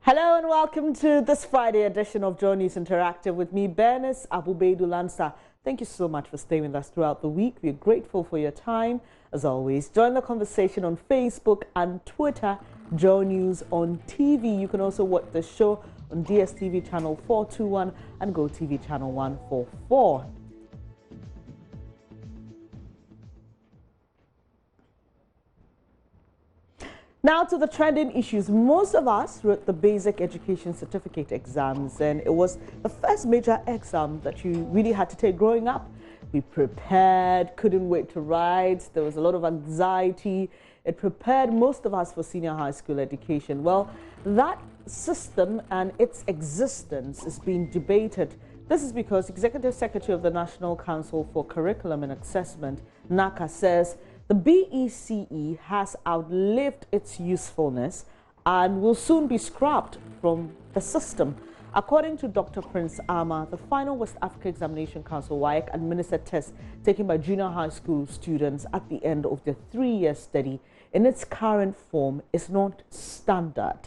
Hello and welcome to this Friday edition of JoyNews Interactive with me, Bernice Abubeidu Lansa. Thank you so much for staying with us throughout the week. We're grateful for your time. As always, join the conversation on Facebook and Twitter, JoyNews on TV. You can also watch the show on DSTV channel 421 and GoTV channel 144. Now to the trending issues. Most of us wrote the basic education certificate exams, and it was the first major exam that you really had to take growing up. We prepared, couldn't wait to write. There was a lot of anxiety. It prepared most of us for senior high school education. Well, that system and its existence is being debated. This is because Executive Secretary of the National Council for Curriculum and Assessment, NACA, says the BECE has outlived its usefulness and will soon be scrapped from the system. According to Dr. Prince Ama, the final West Africa Examination Council WAEC administered test taken by junior high school students at the end of the 3-year study in its current form is not standard.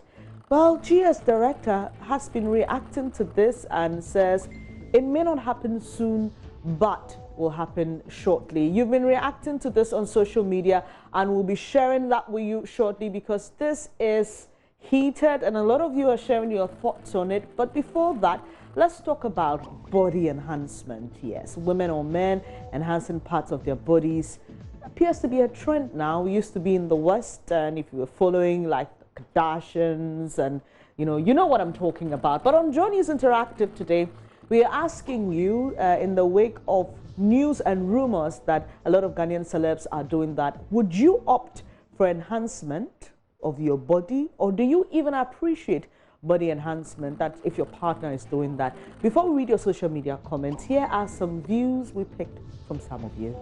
Well, GS Director has been reacting to this and says it may not happen soon, but will happen shortly. You've been reacting to this on social media, and we'll be sharing that with you shortly because this is heated and a lot of you are sharing your thoughts on it. But before that, let's talk about body enhancement. Yes, women or men enhancing parts of their bodies appears to be a trend now. We used to be in the West, and if you were following like the Kardashians and you know what I'm talking about. But on JoyNews Interactive today, we are asking you in the wake of news and rumors that a lot of Ghanaian celebs are doing that, would you opt for enhancement of your body, or do you even appreciate body enhancement, that if your partner is doing that? Before we read your social media comments, here are some views we picked from some of you.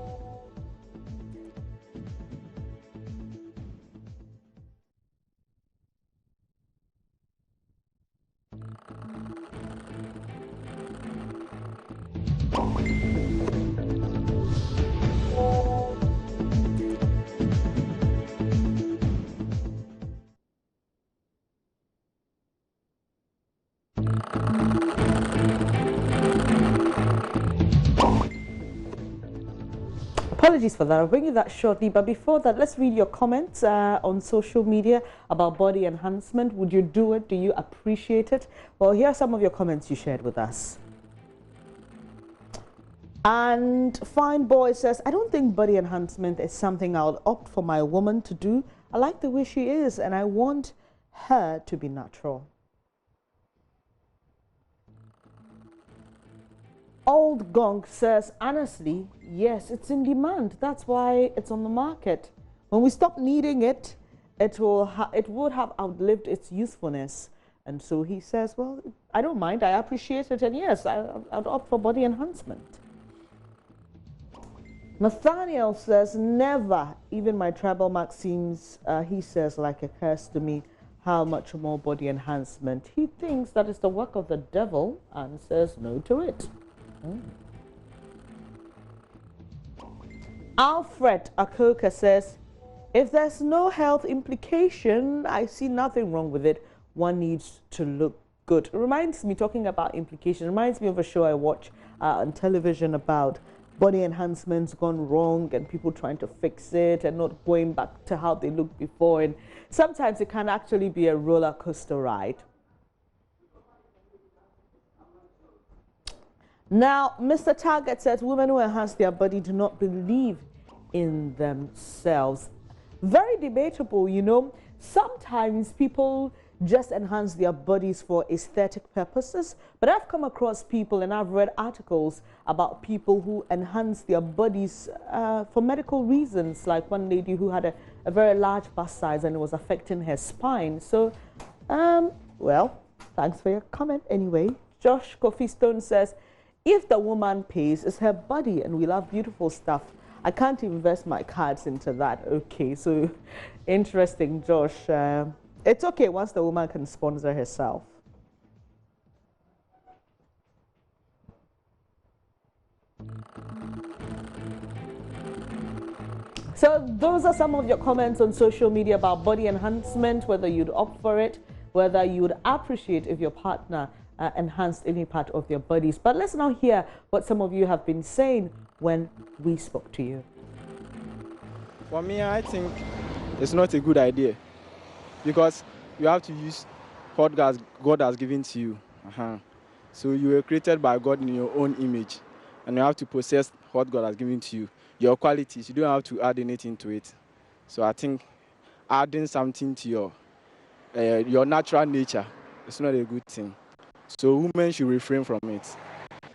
Apologies for that. I'll bring you that shortly. But before that, let's read your comments on social media about body enhancement. Would you do it? Do you appreciate it? Well, here are some of your comments you shared with us. And Fine Boy says, I don't think body enhancement is something I'll opt for my woman to do. I like the way she is, and I want her to be natural. Old Gong says, honestly, yes, it's in demand. That's why it's on the market. When we stop needing it, it would have outlived its usefulness. And so he says, well, I don't mind. I appreciate it. And yes, I'd opt for body enhancement. Nathaniel says, never. Even my tribal mark seems, he says, like a curse to me. How much more body enhancement? He thinks that is the work of the devil and says no to it. Alfred Akoka says, if there's no health implication, I see nothing wrong with it. One needs to look good. It reminds me, talking about implication, reminds me of a show I watch on television about body enhancements gone wrong and people trying to fix it and not going back to how they looked before. And sometimes it can actually be a roller coaster ride. Now, Mr. Target says women who enhance their body do not believe in themselves. Very debatable, you know. Sometimes people just enhance their bodies for aesthetic purposes, but I've come across people and I've read articles about people who enhance their bodies for medical reasons, like one lady who had a very large bust size and it was affecting her spine. So, well, thanks for your comment anyway. Josh Kofi Stone says, if the woman pays, it's her body, and we love beautiful stuff. I can't invest my cards into that. Okay, so interesting, Josh. It's okay once the woman can sponsor herself. So those are some of your comments on social media about body enhancement, whether you'd opt for it. whether you would appreciate if your partner enhanced any part of their bodies. But let's now hear what some of you have been saying when we spoke to you. For me, I think it's not a good idea because you have to use what God has given to you. So you were created by God in your own image, and you have to possess what God has given to you, your qualities. You don't have to add anything to it. So I think adding something to your natural nature is not a good thing. So women should refrain from it.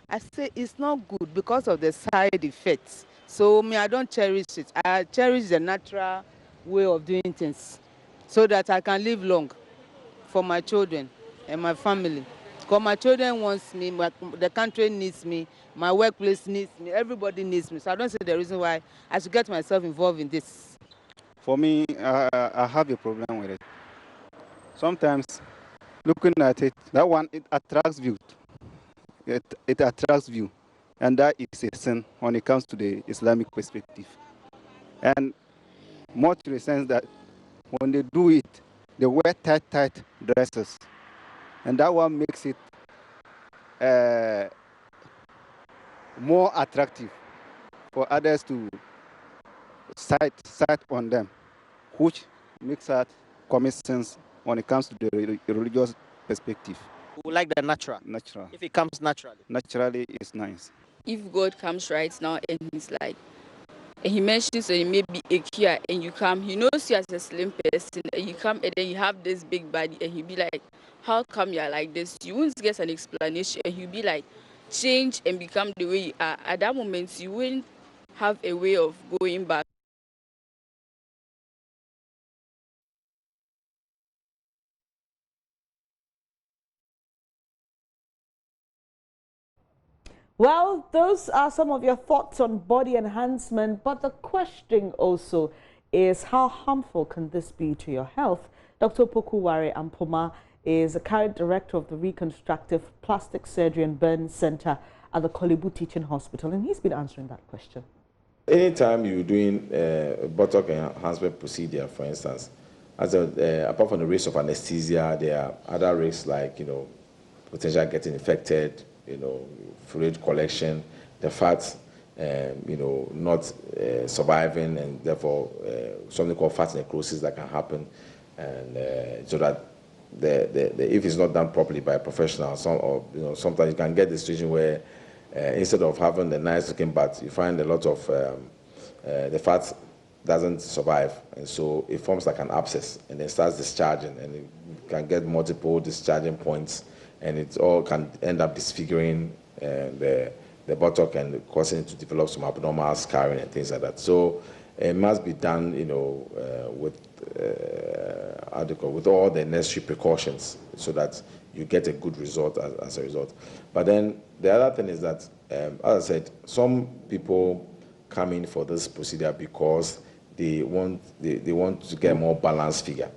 I say it's not good because of the side effects. So me, I don't cherish it. I cherish the natural way of doing things so that I can live long for my children and my family. Because my children wants me, the country needs me, my workplace needs me, everybody needs me. So I don't see the reason why I should get myself involved in this. For me, I have a problem with it. Sometimes looking at it, that one, it attracts view. It attracts view. And that is a sin when it comes to the Islamic perspective. And more to the sense that when they do it, they wear tight dresses. And that one makes it more attractive for others to sight on them, which makes that common sense when it comes to the religious perspective. We like the natural. Natural. If it comes naturally. Naturally, it's nice. If God comes right now and he's like, and he mentions that you may be a cure and you come, he knows you as a slim person and you come and then you have this big body and he'll be like, how come you're like this? You won't get an explanation and he'll be like, change and become the way you are. At that moment, you won't have a way of going back. Well, those are some of your thoughts on body enhancement, but the question also is how harmful can this be to your health? Dr. Pokuware Ampoma is the current director of the Reconstructive Plastic Surgery and Burn Center at the Kolebu Teaching Hospital, and he's been answering that question. Anytime you're doing a buttock enhancement procedure, for instance, apart from the risk of anesthesia, there are other risks like, potential getting infected, fluid collection, the fat, not surviving, and therefore something called fat necrosis that can happen, and so that if it's not done properly by a professional, sometimes you can get the situation where instead of having the nice looking butt, you find a lot of the fat doesn't survive, and so it forms like an abscess, and then starts discharging, and it can get multiple discharging points, and it all can end up disfiguring the buttock and causing it to develop some abnormal scarring and things like that. So it must be done, with all the necessary precautions so that you get a good result as a result. But then the other thing is that, as I said, some people come in for this procedure because they want to get a more balanced figure.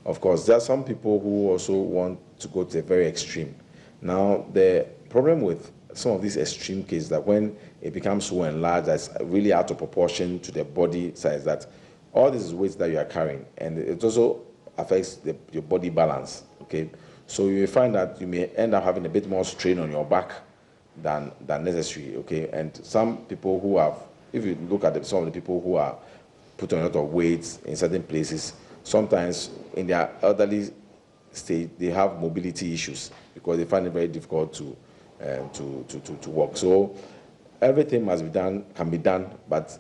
Of course, there are some people who also want to go to a very extreme. Now, the problem with some of these extreme cases that when it becomes so enlarged, that's really out of proportion to the body size, that all this is weight that you are carrying, and it also affects your body balance, okay? So you may find that you may end up having a bit more strain on your back than necessary, okay? And some people who have, if you look at some of the people who are put on a lot of weight in certain places, sometimes in their elderly state, they have mobility issues because they find it very difficult to walk. So everything must be done, can be done, but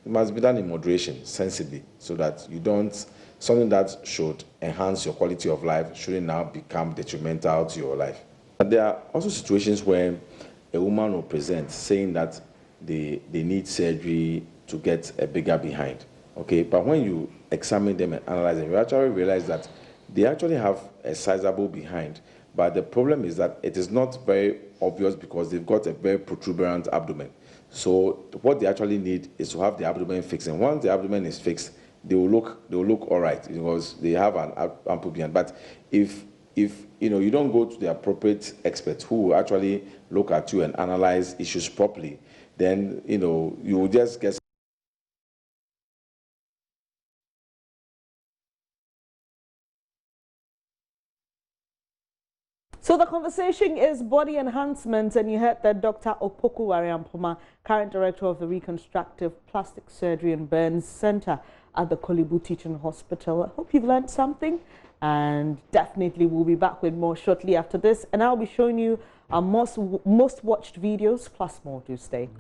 it must be done in moderation, sensibly, so that you don't, something that should enhance your quality of life shouldn't now become detrimental to your life. But there are also situations where a woman will present saying that they need surgery to get a bigger behind, okay? But when you examine them and analyze them, you actually realize that they actually have a sizable behind, but the problem is that it is not very obvious because they've got a very protuberant abdomen. So what they actually need is to have the abdomen fixed, and once the abdomen is fixed, they will look all right because they have an ample behind. But if you don't go to the appropriate expert who will actually look at you and analyze issues properly, then you will just get So the conversation is body enhancement, and you heard that Dr. Opoku Wariampoma, current director of the Reconstructive Plastic Surgery and Burns Center at the Kolibu Teaching Hospital. I hope you've learned something, and definitely we'll be back with more shortly after this. And I'll be showing you our most watched videos, plus more. Do stay.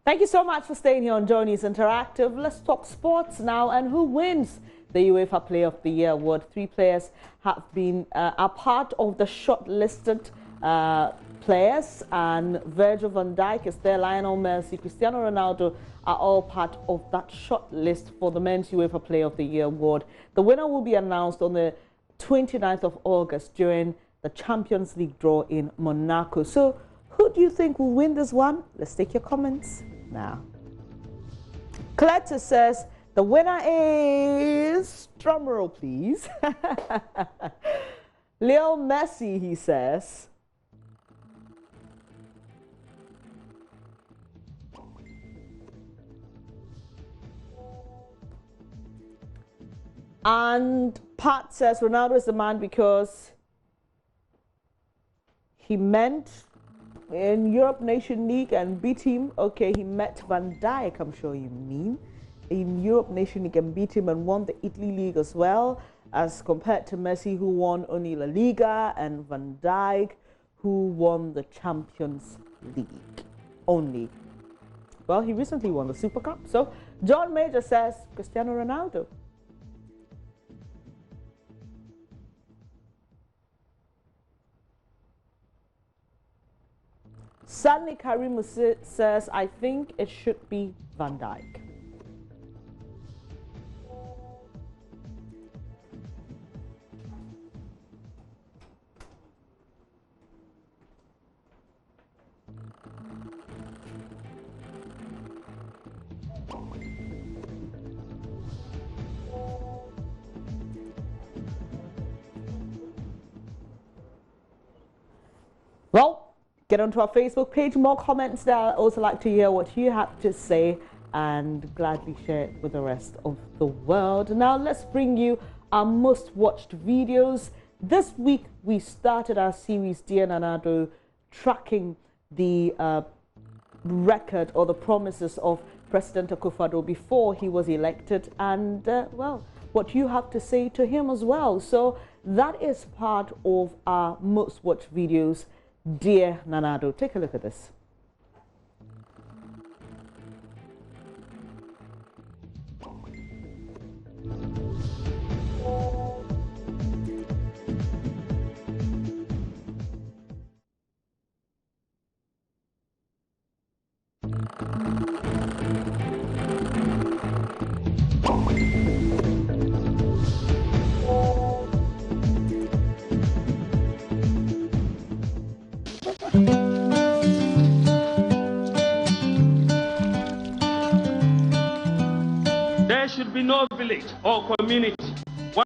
Thank you so much for staying here on JoyNews Interactive. Let's talk sports now. And who wins the UEFA Player of the Year award? 3 players have been are part of the shortlisted players, and Virgil van Dijk is there, Lionel Messi, Cristiano Ronaldo are all part of that shortlist for the Men's UEFA Player of the Year award. The winner will be announced on the 29th of August during the Champions League draw in Monaco. So who do you think will win this one? Let's take your comments now. Cletus says the winner is, drumroll please, Leo Messi, he says. And Pat says Ronaldo is the man because he meant in Europe Nation League and beat him. Okay, he met Van Dijk, I'm sure you mean. In Europe Nation League and beat him and won the Italy League as well, as compared to Messi, who won only La Liga, and Van Dijk, who won the Champions League only. Well, he recently won the Super Cup. So John Major says Cristiano Ronaldo. Stanley Karim says, I think it should be Van Dijk. Well, get onto our Facebook page, more comments there. I'd also like to hear what you have to say and gladly share it with the rest of the world. Now let's bring you our most watched videos. This week we started our series Dear Nanado, tracking the record or the promises of President Akufo-Addo before he was elected, and well, what you have to say to him as well. So that is part of our most watched videos, Dear Nanado. Take a look at this. There should be no village or community.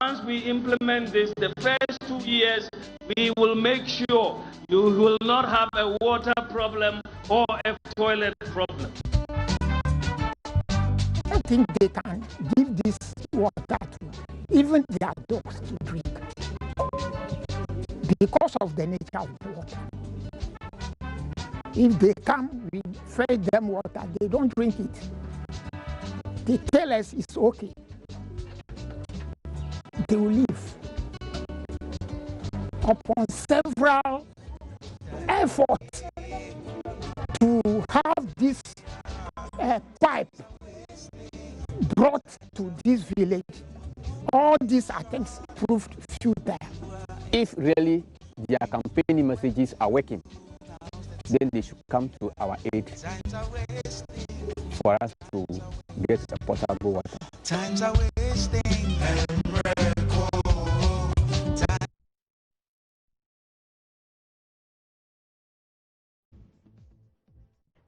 Once we implement this, the first 2 years, we will make sure you will not have a water problem or a toilet problem. I think they can give this water to even their dogs to drink because of the nature of the water. If they come, we feed them water, they don't drink it. They tell us it's okay. They will leave. Upon several efforts to have this pipe brought to this village, all these attempts proved futile. If really their campaigning messages are working, then they should come to our aid for us to get a potable water. Times are wasting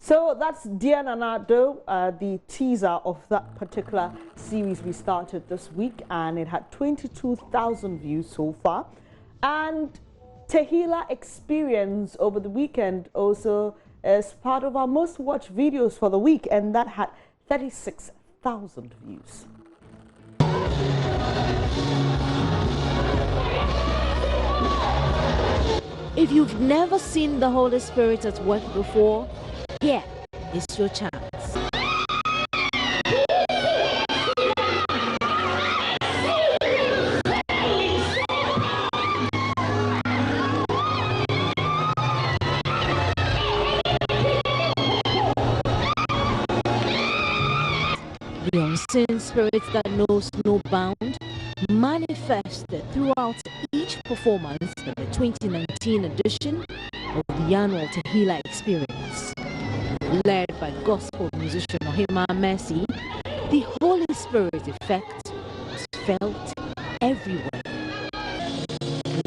So that's Dear Nanado, the teaser of that particular series we started this week, and it had 22,000 views so far. And Tequila Experience over the weekend also is part of our most watched videos for the week, and that had 36,000 views. If you've never seen the Holy Spirit at work before, here is your chance. The unseen spirit that knows no bound manifested throughout each performance in the 2019 edition of the annual Tequila Experience. Led by gospel musician Ohima Mercy, the Holy Spirit effect was felt everywhere.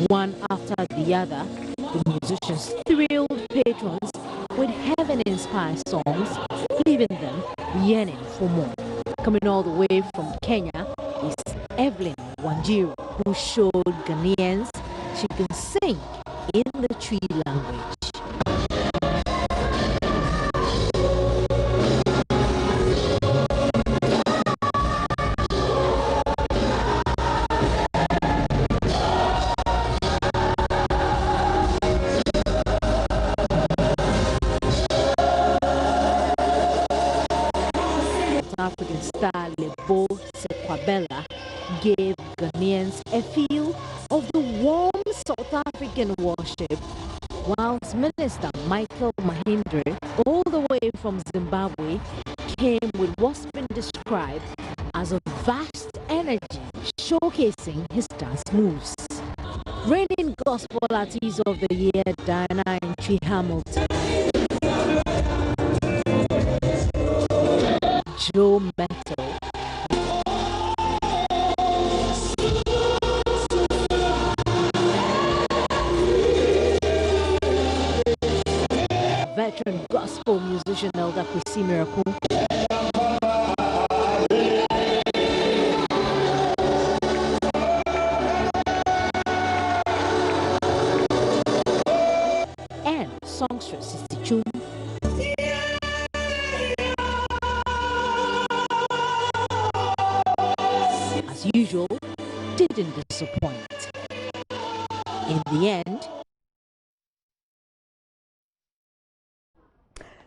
One after the other, the musicians thrilled patrons with heaven-inspired songs, leaving them yearning for more. Coming all the way from Kenya is Evelyn Wanjiru, who showed Ghanaians she can sing in the Tree language. African star Lebo Sekwabella gave Ghanaians a feel of the warm South African worship, whilst Minister Michael Mahindra, all the way from Zimbabwe, came with what's been described as a vast energy, showcasing his dance moves. Reigning Gospel Artist of the Year, Diana Entry Hamilton, Joe Metal, veteran gospel musician Elder Kwesi Miracle, and songstress Sister Chum. As usual, didn't disappoint. In the end,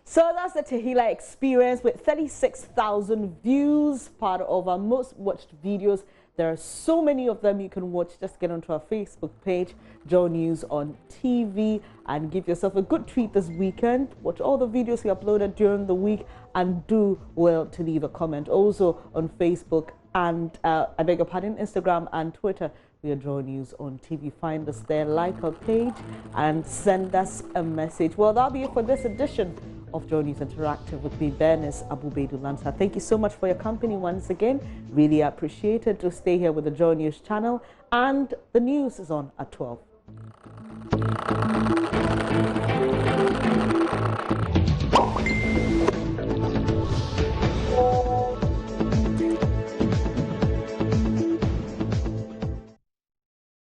so that's the Tequila Experience with 36,000 views, part of our most watched videos. There are so many of them you can watch. Just get onto our Facebook page, JoyNews on TV, and give yourself a good treat this weekend. Watch all the videos we uploaded during the week, and do well to leave a comment. Also on Facebook and, I beg your pardon, Instagram and Twitter. We are JoyNews on TV. Find us there, like our page, and send us a message. Well, that'll be it for this edition of JoyNews Interactive with me, Bernice Abubedu Lansa. Thank you so much for your company once again. Really appreciate it to stay here with the JoyNews channel. And the news is on at 12.